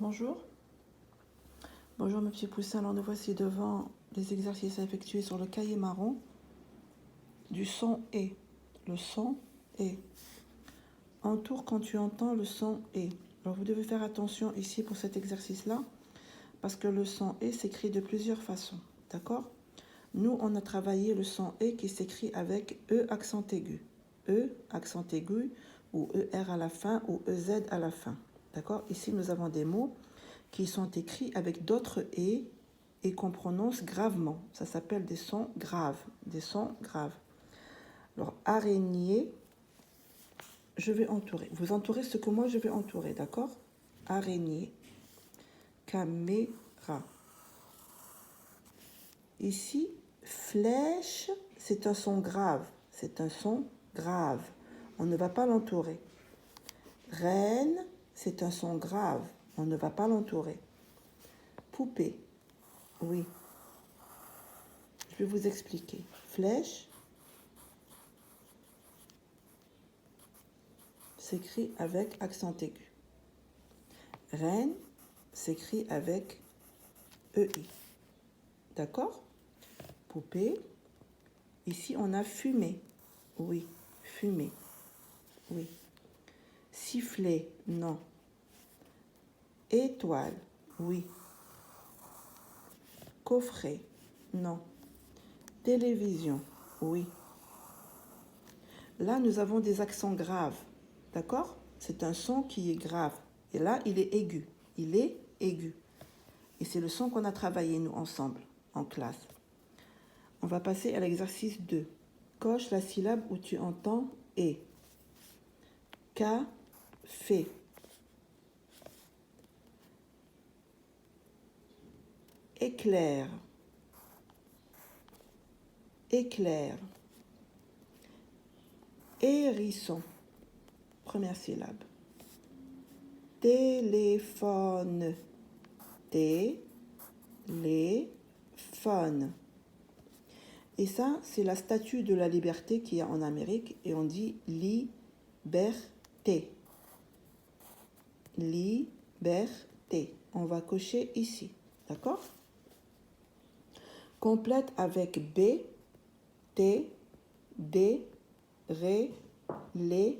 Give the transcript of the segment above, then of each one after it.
Bonjour. Bonjour mes petits poussins, alors nous voici devant les exercices à effectuer sur le cahier marron du son et. Le son et. Entoure quand tu entends le son et. Alors vous devez faire attention ici pour cet exercice-là parce que le son et s'écrit de plusieurs façons, d'accord? Nous, on a travaillé le son et qui s'écrit avec E accent aigu. E accent aigu ou ER à la fin ou EZ à la fin, d'accord? Ici, nous avons des mots qui sont écrits avec d'autres et qu'on prononce gravement. Ça s'appelle des sons graves, des sons graves. Alors, araignée, je vais entourer. Vous entourez ce que moi je vais entourer, d'accord? Araignée, caméra. Ici, flèche, c'est un son grave. C'est un son grave. On ne va pas l'entourer. Reine, c'est un son grave. On ne va pas l'entourer. Poupée, oui. Je vais vous expliquer. Flèche s'écrit avec accent aigu. Reine s'écrit avec EI. D'accord? Poupée. Ici, on a fumée. Oui, fumée. Oui. Sifflet, non. Étoile, oui. Coffret, non. Télévision, oui. Là, nous avons des accents graves. D'accord? C'est un son qui est grave. Et là, il est aigu. Il est aigu. Et c'est le son qu'on a travaillé, nous, ensemble, en classe. On va passer à l'exercice 2. Coche la syllabe où tu entends « et ». Café. Éclair. Éclair. Hérisson. Première syllabe. Téléphone. Téléphone. Et ça, c'est la statue de la liberté qu'il y a en Amérique et on dit liberté. Liberté. On va cocher ici. D'accord? Complète avec B, T, D, R, L,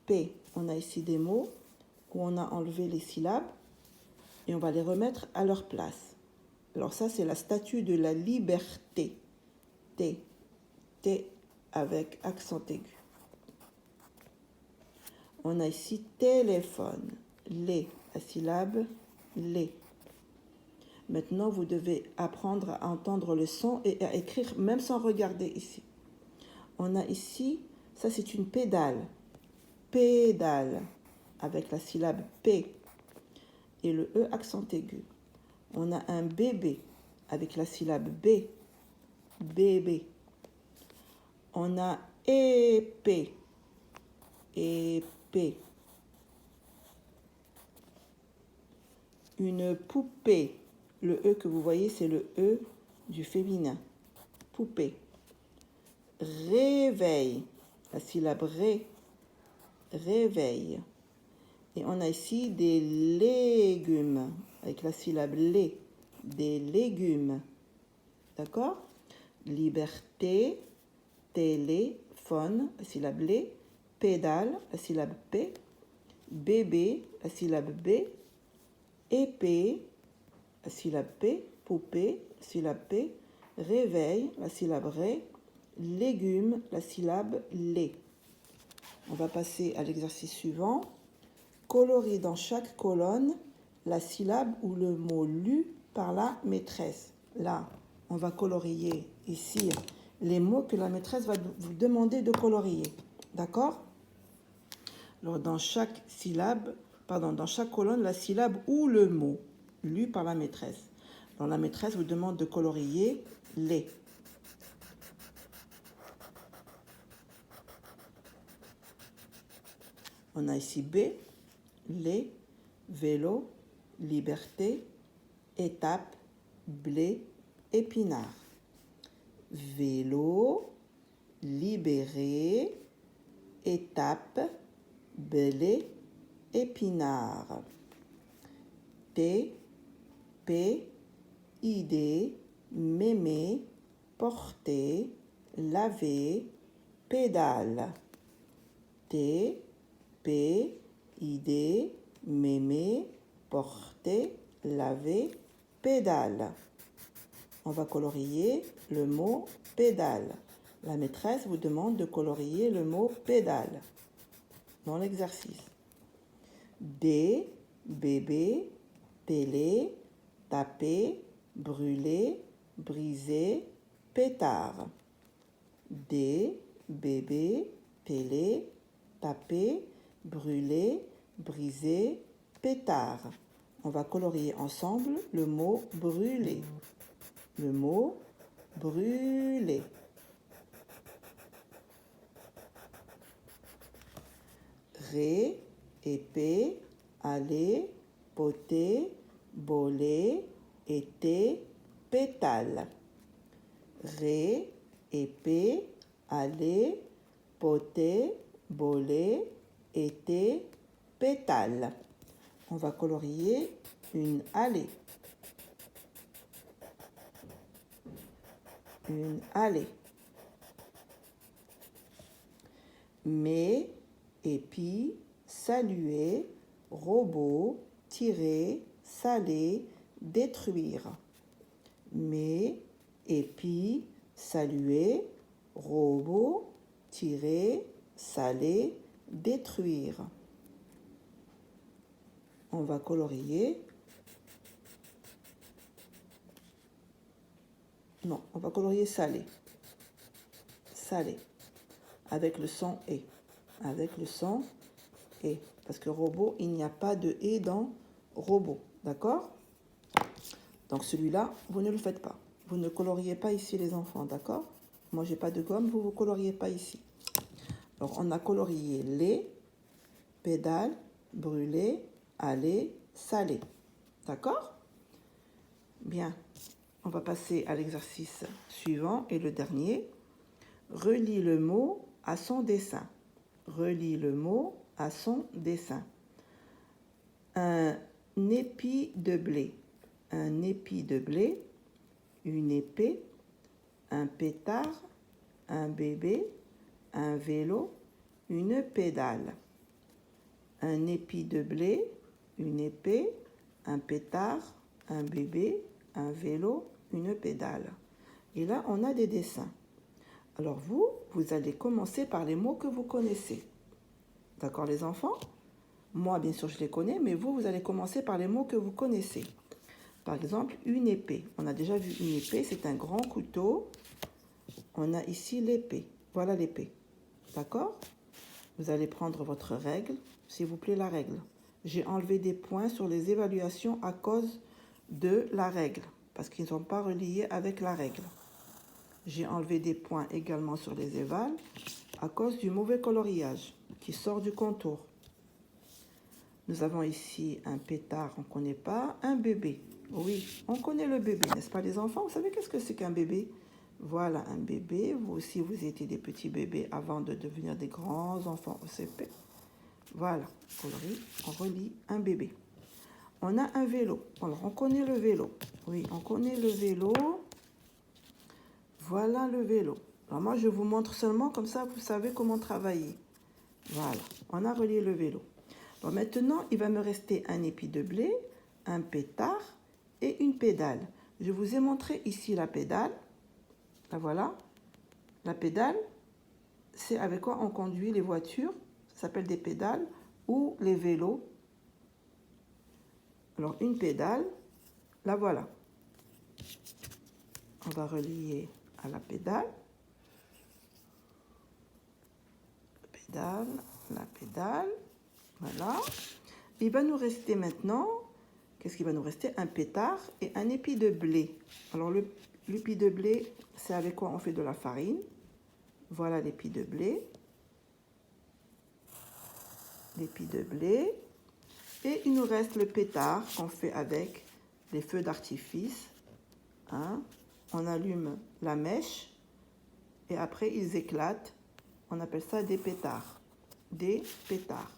P. On a ici des mots où on a enlevé les syllabes et on va les remettre à leur place. Alors ça, c'est la statue de la liberté. T, T avec accent aigu. On a ici téléphone, les, la syllabe les. Maintenant, vous devez apprendre à entendre le son et à écrire même sans regarder ici. On a ici, ça c'est une pédale. Pédale, avec la syllabe P et le E accent aigu. On a un bébé avec la syllabe B. Bébé. On a épée. Épée. Une poupée. Le E que vous voyez, c'est le E du féminin. Poupée. Réveil. La syllabe ré. Réveil. Et on a ici des légumes. Avec la syllabe lé. Des légumes. D'accord? Liberté. Téléphone. La syllabe lé. Pédale. La syllabe P. Bébé. La syllabe B. Épée, la syllabe P, poupée, la syllabe P, réveil, la syllabe ré, légumes, la syllabe lé. On va passer à l'exercice suivant. Colorer dans chaque colonne la syllabe ou le mot lu par la maîtresse. Là, on va colorier ici les mots que la maîtresse va vous demander de colorier. D'accord? Alors, dans chaque colonne, la syllabe ou le mot lu par la maîtresse. Alors, la maîtresse vous demande de colorier les. On a ici B, les, vélo, liberté, étape, blé, épinard. Vélo, libéré, étape, blé, épinard. T, P, idée, mémé, porter, laver, pédale. T, P, idée, mémé, porter, laver, pédale. On va colorier le mot pédale. La maîtresse vous demande de colorier le mot pédale dans l'exercice. D, bébé, télé, taper, brûler, briser, pétard. D, bébé, télé, taper, brûler, briser, pétard. On va colorier ensemble le mot brûler. Le mot brûler. Ré, épée, aller, poter, boler, été, pétale. Ré, épée, aller, poter, boler, été, pétale. On va colorier une allée. Une allée. Mais, épi, saluer, robot, tirer, saler, détruire. Mais, épi, saluer, robot, tirer, saler, détruire. On va colorier. Non, on va colorier salé. Salé. Avec le son et. Avec le son et. Parce que robot, il n'y a pas de et dans robot. D'accord? Donc celui-là, vous ne le faites pas. Vous ne coloriez pas ici les enfants. D'accord? Moi, j'ai pas de gomme. Vous ne coloriez pas ici. Alors, on a colorié les, pédale, brûler, aller, salé. D'accord? Bien. On va passer à l'exercice suivant et le dernier. Relie le mot à son dessin. Relie le mot à son dessin. Un épi de blé. Un épi de blé. Une épée. Un pétard. Un bébé. Un vélo. Une pédale. Un épi de blé. Une épée. Un pétard. Un bébé. Un vélo, une pédale. Et là, on a des dessins. Alors vous allez commencer par les mots que vous connaissez. D'accord, les enfants? Moi, bien sûr, je les connais, mais vous allez commencer par les mots que vous connaissez. Par exemple, une épée. On a déjà vu une épée, c'est un grand couteau. On a ici l'épée. Voilà l'épée. D'accord? Vous allez prendre votre règle. S'il vous plaît, la règle. J'ai enlevé des points sur les évaluations à cause de la règle, parce qu'ils ne sont pas reliés avec la règle. J'ai enlevé des points également sur les évals à cause du mauvais coloriage qui sort du contour. Nous avons ici un pétard, on ne connaît pas, un bébé. Oui, on connaît le bébé, n'est-ce pas les enfants? Vous savez qu'est-ce que c'est qu'un bébé? Voilà un bébé. Vous aussi, vous étiez des petits bébés avant de devenir des grands enfants au CP. Voilà, on relie un bébé. On a un vélo. Alors, on connaît le vélo. Oui, on connaît le vélo. Voilà le vélo. Alors, moi, je vous montre seulement, comme ça, vous savez comment travailler. Voilà, on a relié le vélo. Alors, maintenant, il va me rester un épi de blé, un pétard et une pédale. Je vous ai montré ici la pédale. La voilà. La pédale, c'est avec quoi on conduit les voitures. Ça s'appelle des pédales ou les vélos. Alors, une pédale, la voilà. On va relier à la pédale. La pédale, voilà. Il va nous rester maintenant, qu'est-ce qu'il va nous rester? Un pétard et un épi de blé. Alors, l'épi de blé, c'est avec quoi on fait de la farine. Voilà l'épi de blé. L'épi de blé. Et il nous reste le pétard qu'on fait avec les feux d'artifice. Hein? On allume la mèche et après ils éclatent. On appelle ça des pétards. Des pétards.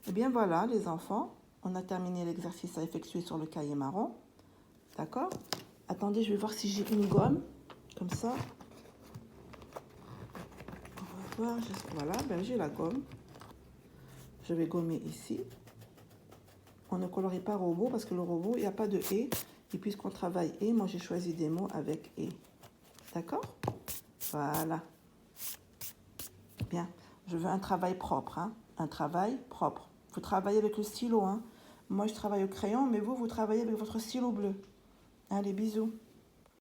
Eh bien voilà les enfants, On a terminé l'exercice à effectuer sur le cahier marron. D'accord? Attendez, je vais voir si j'ai une gomme. Comme ça. On va voir. Voilà, ben j'ai la gomme. Je vais gommer ici. On ne colorie pas robot parce que le robot, il n'y a pas de « et ». Et puisqu'on travaille « et », moi j'ai choisi des mots avec « et ». D'accord? Voilà. Bien. Je veux un travail propre. Hein? Un travail propre. Vous travaillez avec le stylo. Hein? Moi, je travaille au crayon, mais vous travaillez avec votre stylo bleu. Allez, bisous.